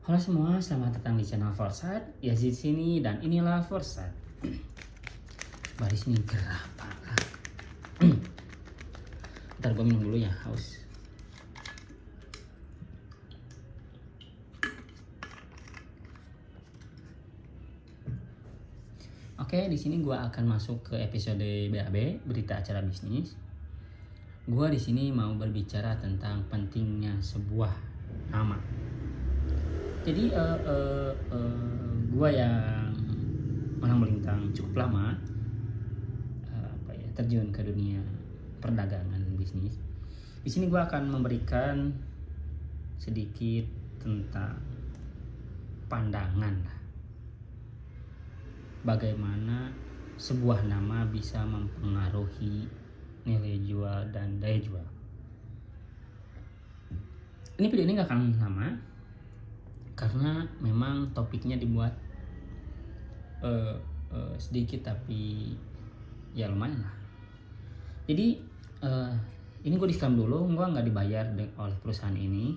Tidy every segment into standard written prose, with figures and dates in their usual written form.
Halo semua, selamat datang di channel Forsyth. Yazid sini dan inilah Forsyth. Baris ini gerah parah. Ntar gue minum dulu ya, haus. Oke, di sini gue akan masuk ke episode BAB, berita acara bisnis. Gue di sini mau berbicara tentang pentingnya sebuah nama. Jadi gue yang orang melintang cukup lama, terjun ke dunia perdagangan bisnis. Di sini gue akan memberikan sedikit tentang pandangan bagaimana sebuah nama bisa mempengaruhi nilai jual dan daya jual. Ini video ini gak akan lama karena memang topiknya dibuat sedikit tapi ya lumayan lah. Jadi ini gue disclaimer dulu, gue nggak dibayar oleh perusahaan ini.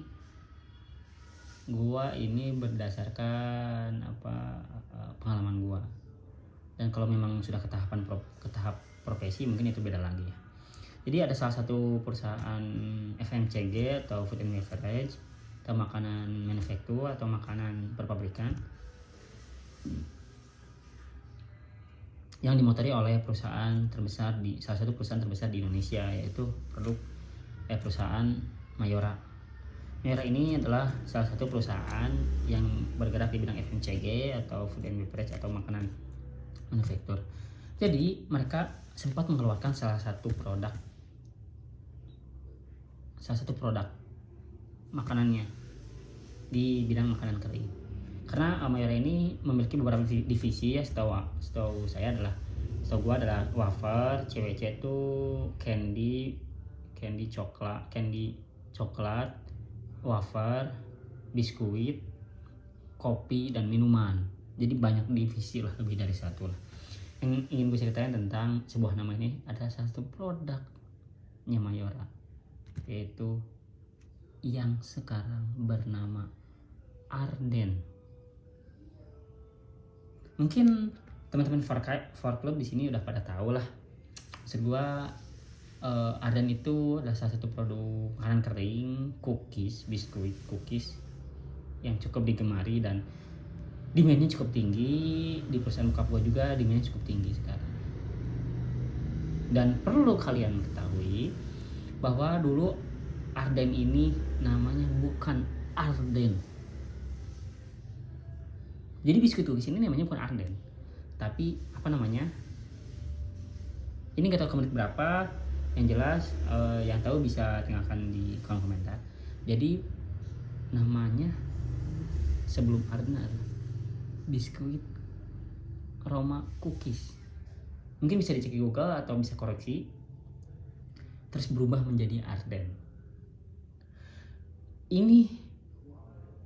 Gue ini berdasarkan pengalaman gue. Dan kalau memang sudah ke tahap profesi mungkin itu beda lagi ya. Jadi ada salah satu perusahaan FMCG atau food and beverage atau makanan manufaktur atau makanan perpabrikan yang dimotori oleh salah satu perusahaan terbesar di Indonesia, yaitu perusahaan Mayora. Mayora ini adalah salah satu perusahaan yang bergerak di bidang FMCG atau food and beverage atau makanan manufaktur. Jadi mereka sempat mengeluarkan salah satu produk makanannya di bidang makanan kering. Karena Mayora ini memiliki beberapa divisi ya, setahu gue adalah wafer, CWC itu candy coklat, wafer, biskuit, kopi dan minuman. Jadi banyak divisi lah, lebih dari satu lah. Yang ingin gue ceritain tentang sebuah nama ini ada salah satu produknya Mayora, yaitu yang sekarang bernama Arden. Mungkin teman-teman for club di sini udah pada tahu lah. Maksud gua Arden itu adalah salah satu produk makanan kering, biskuit cookies yang cukup digemari dan demand-nya cukup tinggi. Di perusahaan bokap gua juga demand-nya cukup tinggi sekarang. Dan perlu kalian ketahui bahwa dulu Arden ini namanya bukan Arden. Jadi biskuit cookies ini namanya bukan Arden, tapi apa namanya? Ini gak tahu ke menit berapa. Yang jelas yang tahu bisa tinggalkan di kolom komentar. Jadi namanya sebelum Arden adalah biskuit Roma cookies. Mungkin bisa dicek di Google atau bisa koreksi. Terus berubah menjadi Arden.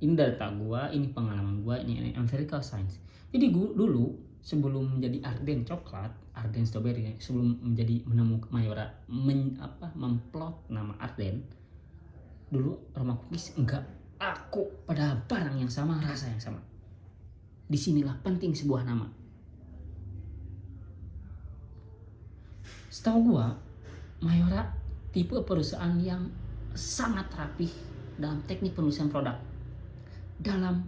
Ini data gua, ini pengalaman gua, ini empirical science. Jadi gua dulu sebelum menjadi Arden coklat, Arden strawberry, sebelum menjadi menemukan Mayora memplot nama Arden, dulu Roma cookies enggak laku pada barang yang sama, rasa yang sama. Disinilah penting sebuah nama. Setahu gua, Mayora tipe perusahaan yang sangat rapih dalam teknik penulisan produk, dalam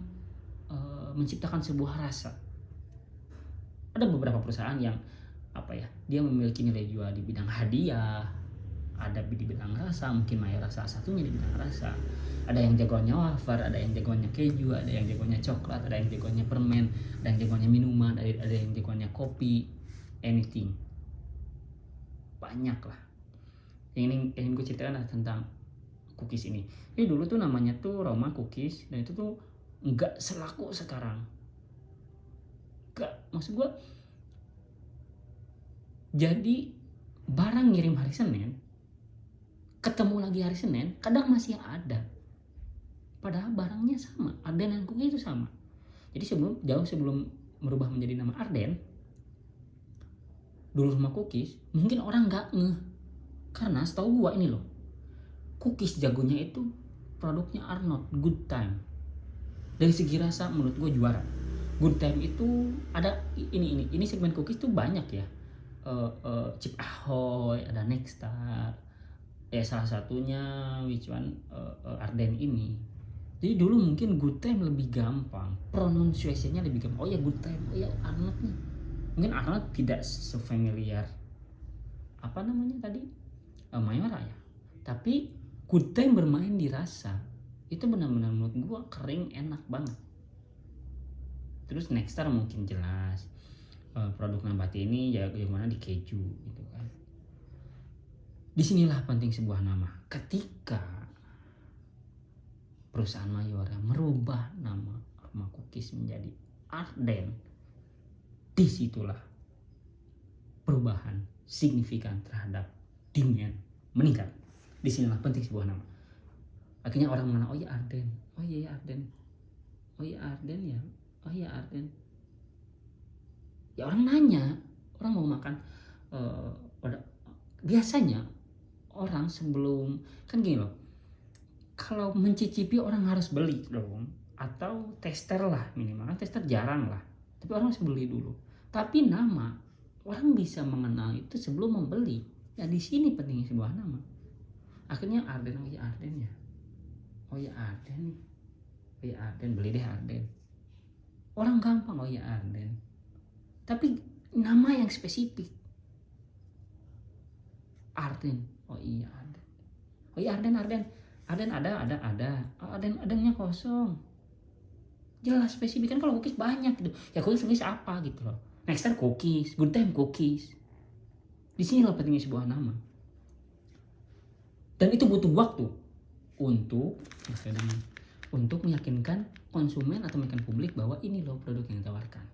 menciptakan sebuah rasa. Ada beberapa perusahaan yang dia memiliki nilai jual di bidang hadiah, ada di bidang rasa, mungkin Mayora salah satunya di bidang rasa. Ada yang jagoannya wafer, ada yang jagoannya keju, ada yang jagoannya coklat, ada yang jagoannya permen, ada yang jagoannya minuman, ada yang jagoannya kopi, anything. Banyak lah. Yang ingin gue ceritakan adalah tentang cookies ini. Jadi dulu tuh namanya tuh Roma cookies, dan itu tuh nggak selaku sekarang. Nggak, maksud gue, jadi barang ngirim hari Senin, ketemu lagi hari Senin, kadang masih ada. Padahal barangnya sama, Arden dan cookies itu sama. Jadi jauh sebelum merubah menjadi nama Arden, dulu Roma cookies, mungkin orang nggak ngeh. Karena setahu gue ini loh, cookies jagonya itu produknya Arnold Good Time. Dari segi rasa menurut gue juara. Good Time itu ada ini segmen cookies tuh banyak ya. Chip Ahoy, ada Nexstar. Ya salah satunya which one Arden ini. Jadi dulu mungkin Good Time lebih gampang, pronunciation-nya lebih gampang. Oh ya Good Time, oh ya Arnold nih. Mungkin Arnold tidak sefamiliar apa namanya tadi Mayora ya. Tapi Good Time bermain di rasa itu benar-benar menurut gua kering enak banget. Terus Nexstar mungkin jelas produk nabati ini ya gimana di keju gitu kan. Disinilah penting sebuah nama. Ketika perusahaan Mayora merubah nama Aroma Cookies menjadi Arden, disitulah perubahan signifikan terhadap demand meningkat. Disinilah penting sebuah nama. Akhirnya orang mengenal, oh ya Arden, oh iya Arden, oh iya Arden ya, oh iya Arden. Ya orang nanya, orang mau makan. Biasanya orang sebelum kan gini loh, kalau mencicipi orang harus beli dong, atau tester lah minimal. Kan tester jarang lah, tapi orang harus beli dulu. Tapi nama orang bisa mengenal itu sebelum membeli. Ya di sini pentingnya sebuah nama. Akhirnya Arden, oh ya Arden ya, oh ya Arden nih, oh ya Arden, beli deh Arden. Orang gampang, oh ya Arden. Tapi nama yang spesifik, Arden, oh iya Arden, oh iya Arden ada. Oh, Ardennya kosong. Jelas spesifik kan. Kalau cookies banyak gitu. Ya cookies apa gitu loh. Nexstar cookies, Good Time cookies. Di sini loh pentingnya sebuah nama. Dan itu butuh waktu untuk meyakinkan konsumen atau meyakinkan publik bahwa ini loh produk yang ditawarkan.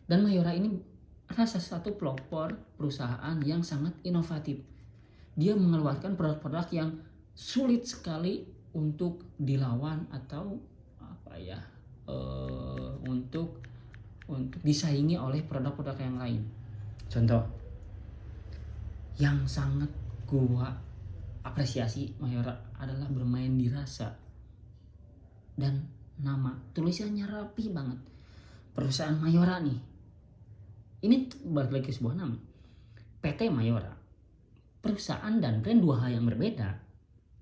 Dan Mayora ini salah satu pelopor perusahaan yang sangat inovatif. Dia mengeluarkan produk-produk yang sulit sekali untuk dilawan atau apa ya, untuk disaingi oleh produk-produk yang lain. Contoh yang sangat gua apresiasi Mayora adalah bermain di rasa dan nama. Tulisannya rapi banget. Perusahaan Mayora nih, ini balik lagi sebuah nama, PT Mayora. Perusahaan dan brand dua hal yang berbeda.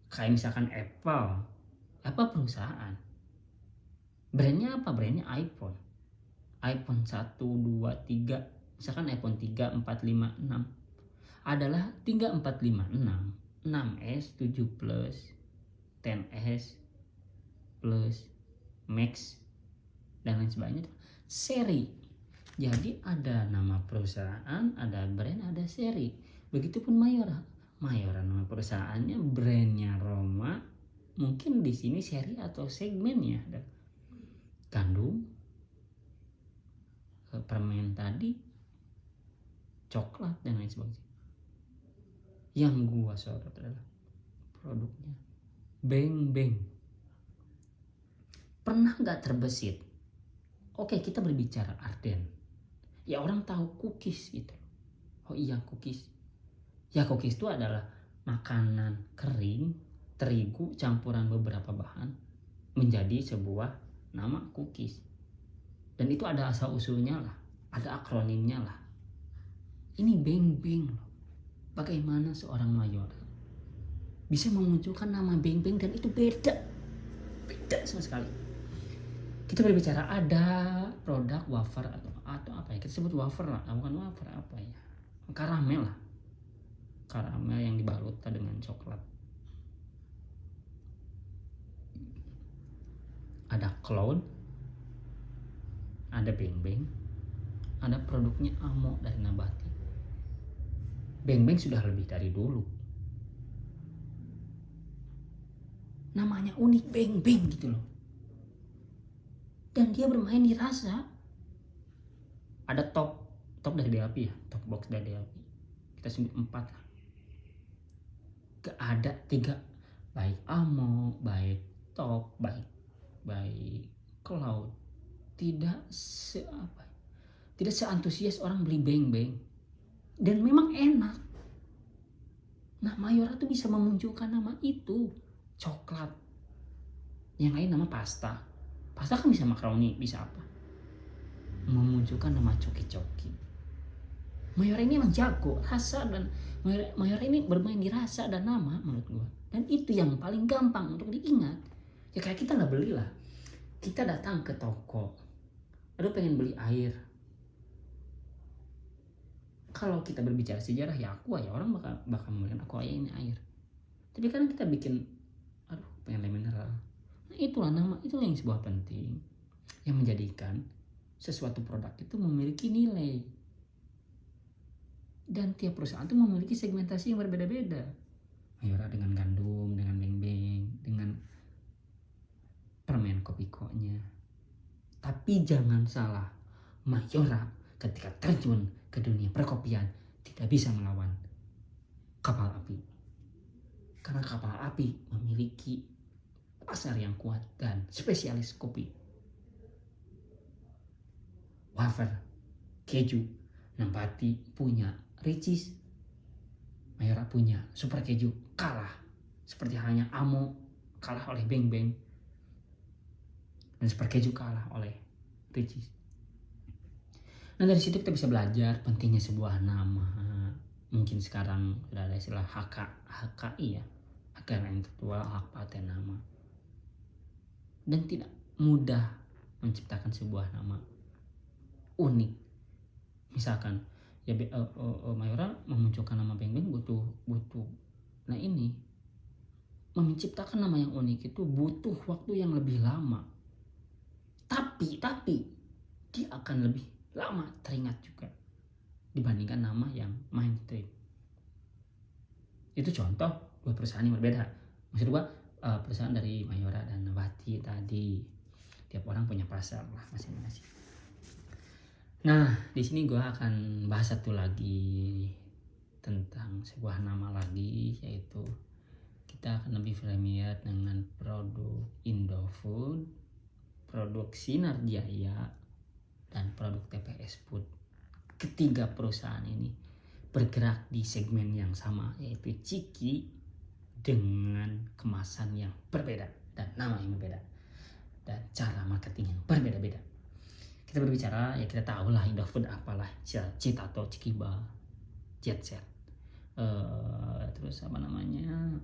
Kayak misalkan Apple perusahaan, brandnya apa? Brandnya iPhone 1, 2, 3. Misalkan iPhone 3, 4, 5, 6 adalah 3, 4, 5, 6, 6S, 7 Plus, 10S Plus, Max, dan lain sebagainya. Seri. Jadi ada nama perusahaan, ada brand, ada seri. Begitupun Mayora nama perusahaannya, brandnya Roma, mungkin di sini seri atau segmennya ada gandum, permen tadi, coklat dan lain sebagainya. Yang gua sorot adalah produknya Beng Beng. Pernah gak terbesit? Oke, kita berbicara Arden, ya orang tahu cookies gitu. Oh iya cookies. Ya cookies itu adalah makanan kering, terigu campuran beberapa bahan menjadi sebuah nama cookies. Dan itu ada asal usulnya lah, ada akronimnya lah. Ini Beng Beng loh. Bagaimana seorang Mayora bisa memunculkan nama Beng Beng dan itu beda sama sekali. Kita berbicara ada produk wafer atau apa ya, kita sebut wafer lah, bukan wafer apa ya, karamel lah, karamel yang dibalut dengan coklat. Ada Cloud, ada Beng Beng, ada produknya Amo dari Nabati. Beng Beng sudah lebih dari dulu. Namanya unik, Beng Beng gitu loh. Dan dia bermain di rasa. Ada top dari DAP ya, top box dari DAP. Kita sebut 4 lah. Gak ada 3, baik Amo, baik top, baik Cloud, tidak seantusias orang beli Beng Beng. Dan memang enak. Nah Mayora tuh bisa memunculkan nama itu, coklat. Yang lain nama pasta. Pasta kan bisa makaroni, bisa apa, memunculkan nama coki-coki. Mayora ini emang jago rasa, dan Mayora ini bermain di rasa dan nama menurut gue. Dan itu yang paling gampang untuk diingat. Ya kayak kita nggak beli lah, kita datang ke toko, aduh pengen beli air. Kalau kita berbicara sejarah ya Aqua, ya orang bakal memberikan Aqua ya ini air. Tapi kadang kita bikin, aduh pengen air mineral. Nah itulah nama, itulah yang sebuah penting, yang menjadikan sesuatu produk itu memiliki nilai. Dan tiap perusahaan itu memiliki segmentasi yang berbeda-beda. Mayora dengan gandum, dengan beng-beng, dengan permen kopiko-nya. Tapi jangan salah, Mayora ketika terjun ke dunia perkopian tidak bisa melawan kapal api. Karena kapal api memiliki pasar yang kuat dan spesialis kopi. Wafer, keju, Nempati punya Ricis, Mayora punya super keju, kalah. Seperti halnya Amo kalah oleh Beng Beng, dan super keju kalah oleh Ricis. Nah dari situ kita bisa belajar pentingnya sebuah nama. Mungkin sekarang sudah ada istilah HKI ya, hak intelektual, hak paten nama. Dan tidak mudah menciptakan sebuah nama unik. Misalkan ya Mayora memunculkan nama Beng Beng butuh. Nah ini menciptakan nama yang unik itu butuh waktu yang lebih lama. Tapi dia akan lebih lama teringat juga dibandingkan nama yang mainstream. Itu contoh dua perusahaan yang berbeda. Maksud gua perusahaan dari Mayora dan Nempati tadi, tiap orang punya pasar lah masing-masing. Nah di sini gua akan bahas satu lagi tentang sebuah nama lagi, yaitu kita akan lebih familiar dengan produk Indofood, produk Sinar Jaya, dan produk TPS Food. Ketiga perusahaan ini bergerak di segmen yang sama, yaitu Ciki, dengan kemasan yang berbeda dan nama yang berbeda dan cara marketing yang berbeda-beda. Kita berbicara ya kita tahu lah Indofood apalah, Citato, Cikiba, Jet Set, terus apa namanya,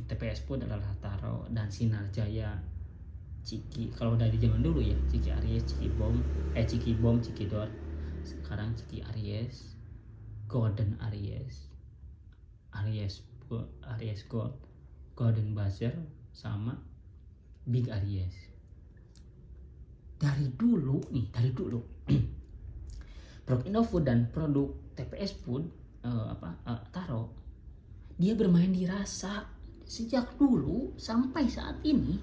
TPS Food adalah Taro, dan Sinar Jaya Ciki. Kalau dari zaman dulu ya Ciki Aries, Ciki Bom, Ciki Dor. Sekarang Ciki Aries, Golden Aries Gold, Golden Buzzer, sama Big Aries. Dari dulu produk Indofood dan produk TPS Food Taro, dia bermain di rasa sejak dulu sampai saat ini.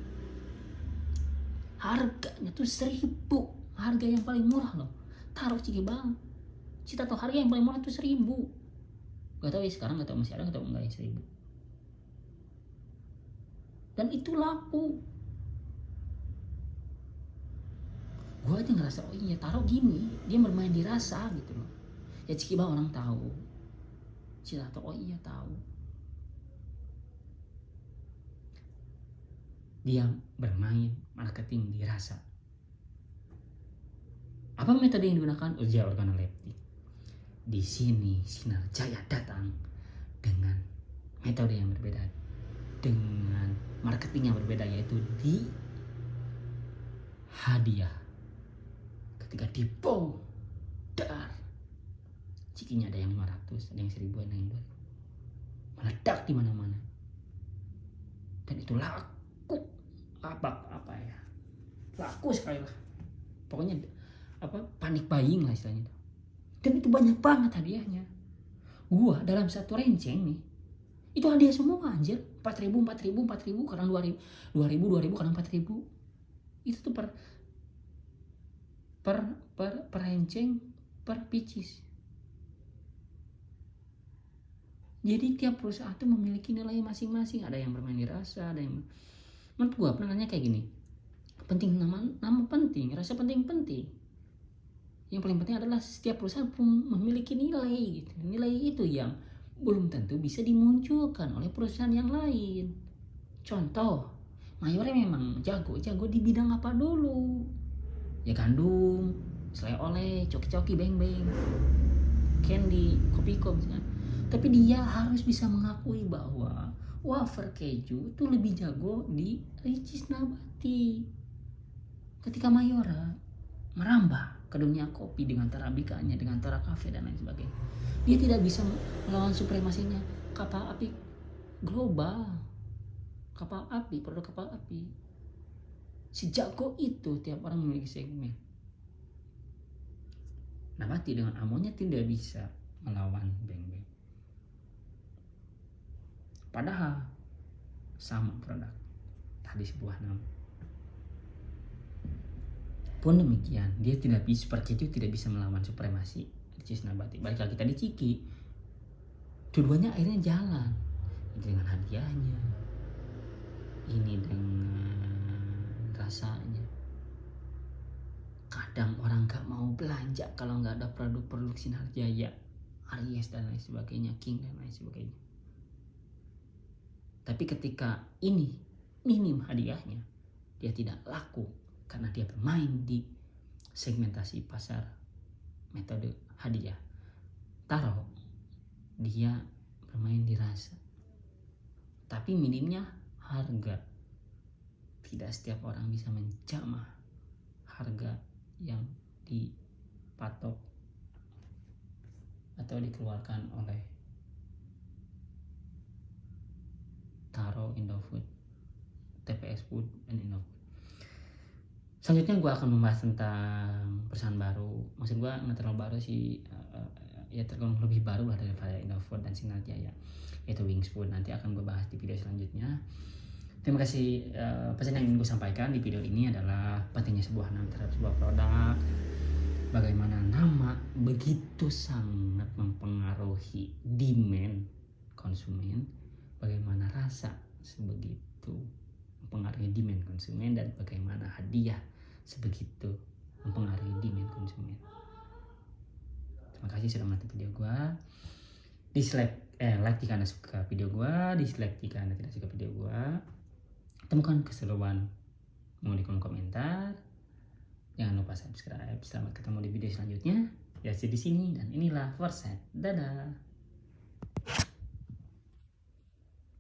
Harganya tuh 1.000, harga yang paling murah loh. Taruh Ciki Bang, Citato harga yang paling murah tuh 1.000. Gak tahu ya sekarang, gak tahu masih ada atau enggak ya 1.000. Dan itu laku. Gue aja ngerasa oh iya Taro gini, dia bermain di rasa gitu loh. Ya Ciki Bang orang tahu, Citato oh iya tahu. Dia bermain marketing di rasa. Apa metode yang digunakan? Uji organoleptik. Di sini Sinar Jaya datang dengan metode yang berbeda, dengan marketing yang berbeda, yaitu di hadiah. Ketika dibongkar, Cikinya ada yang 500, ada yang 1.000, ada yang 2.000. Meledak di mana-mana. Dan itu laku. Laku sekali lah. Pokoknya panik buying lah istilahnya. Dan itu banyak banget hadiahnya. Gua dalam satu renceng nih, itu hadiah semua anjir. 4.000, kadang 2.000, kadang 4.000. Itu tuh per renceng, per pieces. Jadi tiap perusahaan tuh memiliki nilai masing-masing. Ada yang bermain di rasa, ada yang, menurut gua penangannya kayak gini. Penting nama penting, rasa penting. Yang paling penting adalah setiap perusahaan memiliki nilai gitu. Nilai itu yang belum tentu bisa dimunculkan oleh perusahaan yang lain. Contoh, Mayora memang jago di bidang apa dulu? Ya gandum, selai oleh, coki-coki, beng-beng, candy, kopiko misalnya. Tapi dia harus bisa mengakui bahwa wafer keju itu lebih jago di Ricis Nabati. Ketika Mayora merambah ke dunia kopi dengan Tarabikanya, dengan Tara Cafe dan lain sebagainya, dia tidak bisa melawan supremasinya kapal api global, produk kapal api. Sejago itu tiap orang memiliki segmen. Nabati dengan amonya tidak bisa melawan beng-beng. Padahal sama produk, tadi sebuah nama. Pun demikian, dia tidak bisa, super keju tidak bisa melawan supremasi Ricis Nabati. Balik lagi tadi Ciki, dua-duanya akhirnya jalan. Ini dengan hadiahnya, ini dengan rasanya. Kadang orang gak mau belanja kalau gak ada produk-produk Sinar Jaya, Aries dan lain sebagainya, King dan lain sebagainya. Tapi ketika ini minim hadiahnya, dia tidak laku karena dia bermain di segmentasi pasar metode hadiah. Taruh dia bermain di rasa, tapi minimnya harga. Tidak setiap orang bisa menjamah harga yang dipatok atau dikeluarkan oleh Taro, Indofood, TPS Food, dan Indofood. Selanjutnya gue akan membahas tentang perusahaan baru. Maksud gue nggak terlalu baru sih, ya tergolong lebih baru lah daripada Indofood dan Sinar Jaya, yaitu Wings Food. Nanti akan gue bahas di video selanjutnya. Terima kasih. Pesan yang ingin gue sampaikan di video ini adalah pentingnya sebuah nama terhadap sebuah produk. Bagaimana nama begitu sangat mempengaruhi demand konsumen. Bagaimana rasa sebegitu mempengaruhi demand konsumen, dan bagaimana hadiah sebegitu mempengaruhi demand konsumen. Terima kasih sudah menonton video gue. Like jika Anda suka video gue, dislike jika Anda tidak suka video gue. Temukan keseruan di kolom komentar. Jangan lupa subscribe. Selamat ketemu di video selanjutnya. Ya, di sini dan inilah Foresight. Dadah.